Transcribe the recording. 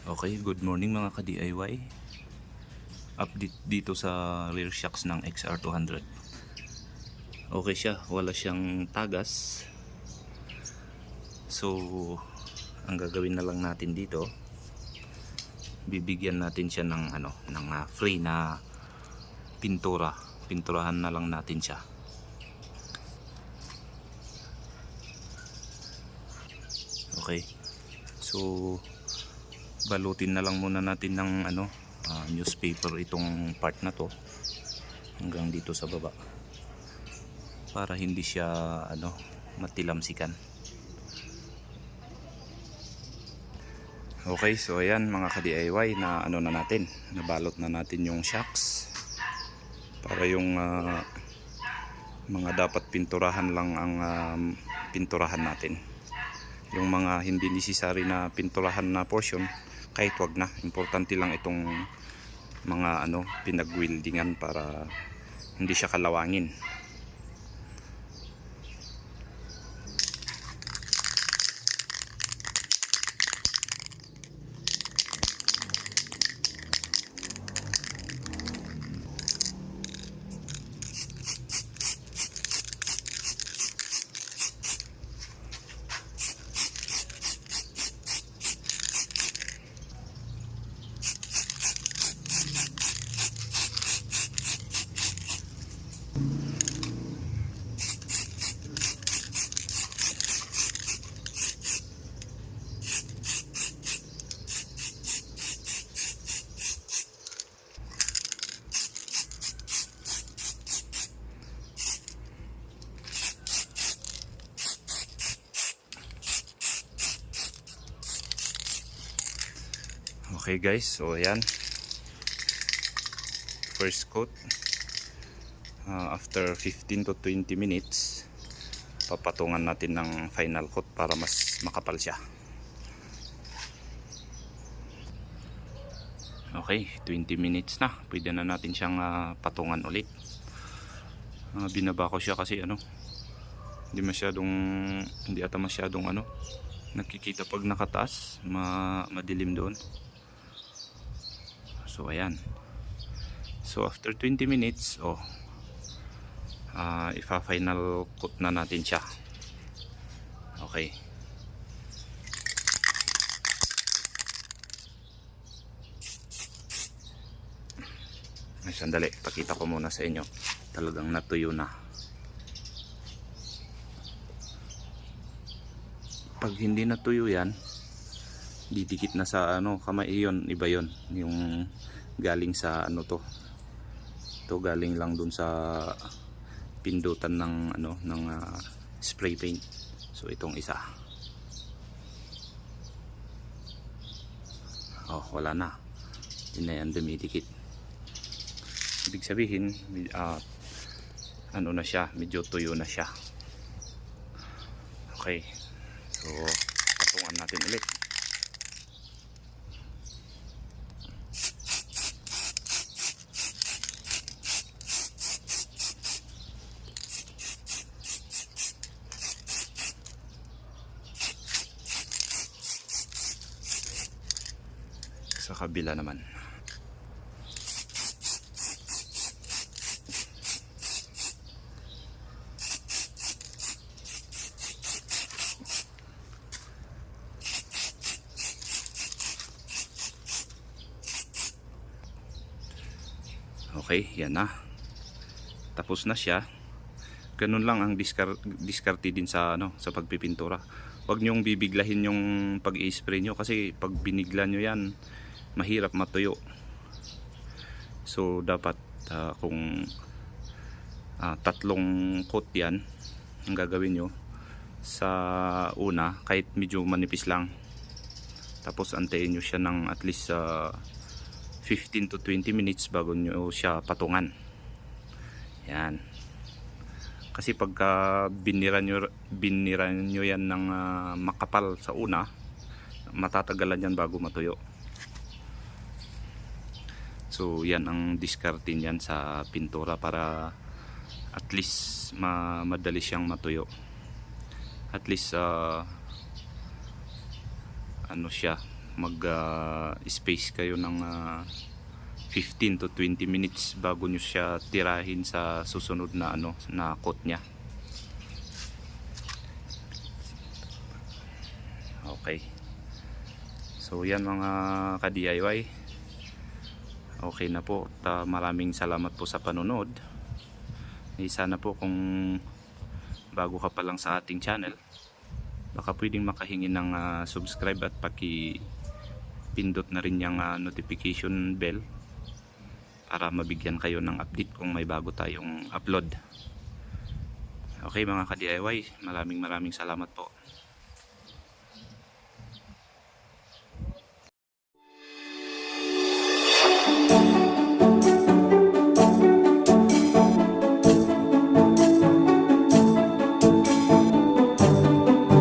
Okay, good morning mga ka-DIY. Update dito sa rear shocks ng XR200. Okay siya, wala siyang tagas. So, ang gagawin na lang natin dito, bibigyan natin siya ng free na pintura. Pinturahan na lang natin siya. Okay. So, balutin na lang muna natin ng newspaper itong part na to hanggang dito sa baba para hindi siya matilamsikan. Okay, so ayan mga ka-DIY na na natin, nabalot na natin yung shocks para yung mga dapat pinturahan lang ang pinturahan natin. Yung mga hindi necessary na pinturahan na portion, kahit wag na. Importante lang itong mga pinag-weldingan para hindi siya kalawangin. Okay guys, so ayan, first coat. After 15 to 20 minutes papatungan natin ng final coat para mas makapal siya. Okay, 20 minutes na, pwede na natin siyang patungan ulit. Binaba ko siya kasi hindi ata masyadong nakikita pag nakataas, madilim doon. So ayan, so after 20 minutes ifa-final coat na natin siya. Okay, ay sandali, pakita ko muna sa inyo, talagang natuyo na. Pag hindi natuyo yan, didikit na sa kamay, yun, iba yun, yung galing sa to galing lang dun sa pindutan ng spray paint. So itong isa, wala na, yun na yan, dumidikit. Ibig sabihin na siya, medyo tuyo na siya. Okay, so patungan natin ulit. Sa kabila naman. Okay, yan na. Tapos na siya. Ganun lang ang diskarte din sa sa pagpipintura. Huwag niyong bibiglahin yung pag-i-spray nyo kasi pag binigla nyo yan, mahirap matuyo. So dapat kung tatlong coat yan ang gagawin nyo sa una, kahit medyo manipis lang, tapos antayin nyo siya ng at least 15 to 20 minutes bago nyo siya patungan. Yan, kasi pagka binira nyo yan ng makapal sa una, matatagalan yan bago matuyo. So yan ang diskarte niyan sa pintura para at least madali siyang matuyo. At least siya, space kayo ng 15 to 20 minutes bago nyo siya tirahin sa susunod na na coat niya. Okay. So yan mga ka-DIY. Okay na po. Maraming salamat po sa panonood. Sana po kung bago ka pa lang sa ating channel, baka pwedeng makahingi ng subscribe at pindot na rin yung notification bell para mabigyan kayo ng update kung may bago tayong upload. Okay mga ka-DIY, maraming salamat po.